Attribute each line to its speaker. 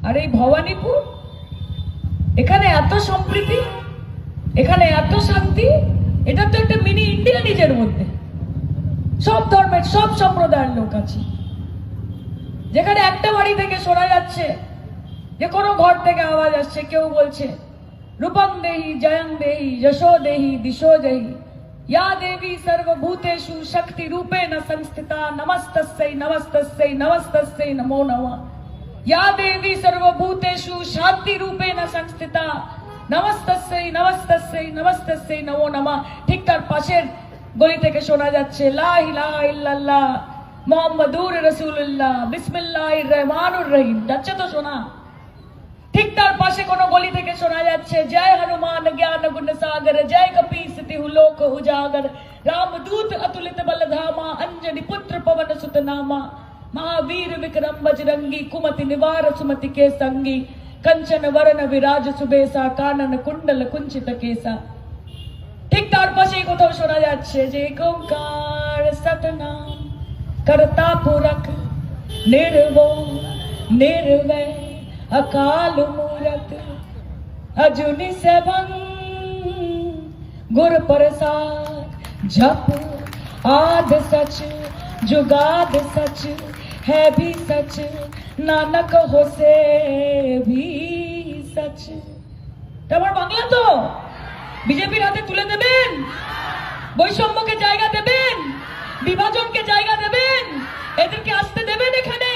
Speaker 1: আর এই ভবানীপুর, এখানে এত সম্প্রীতি, এখানে এত শান্তি। এটা তো একটা মিনি ইন্ডিয়া নিজের মধ্যে, সব ধর্মের সব সম্প্রদায়ের লোক আছে। যেখানে একটা বাড়ি থেকে শোনা যাচ্ছে যে কোনো ঘর থেকে আওয়াজ আসছে, কেউ বলছে রূপং দেহি জয়ং দেহি যশো দেহি দিশো দেহি या देवी सर्वभूतेषु शक्ति रूपेण संस्थिता नमस्तस्यै नमस्तस्यै नमस्तस्यै नमो नमः। या देवी सर्वभूतेषु शांति रूपेण संस्थिता नमस्तस्यै नमस्तस्यै नमस्तस्यै नमो नमः। ठीक तार पाশের গলি থেকে শোনা যাচ্ছে লা ইলাহা ইল্লাল্লাহ মুহাম্মাদুর রাসূলুল্লাহ বিসমিল্লাহির রহমানির রহিম। যাচ্ছে তো শোনা। ঠিক তার পাশে কোনো গলি থেকে শোনা যাচ্ছে জয় হনুমান জ্ঞান গুণ সাগর জয় কপীস তিহু লোক উজাগর রামদূত अतुलित बलधामा अंजनी पुत्र पवन सुत नामा महावीर विक्रम बजरंगी कुमति निवार सुमति के संगी कंचन वरण विराज सुबेसा कानन कुंडल कुंचित केसा। ঠিক তার পাশেই কোথাও শোনা যাচ্ছে যে ওঙ্কার সতনাম करता पुरख निर्भय निर्वैर अकाल मूरत अजुनि सेवन गुर प्रसाद जप आद सच जुगाद सच है भी सच नानक हो से भी सच। তোমার বাংলা তো বিজেপির হাতে তুলে দেবেন, বৈষম্যকে জায়গা দেবেন, বিভাজনকে জায়গা দেবেন, এদেরকে আসতে দেবেন এখানে।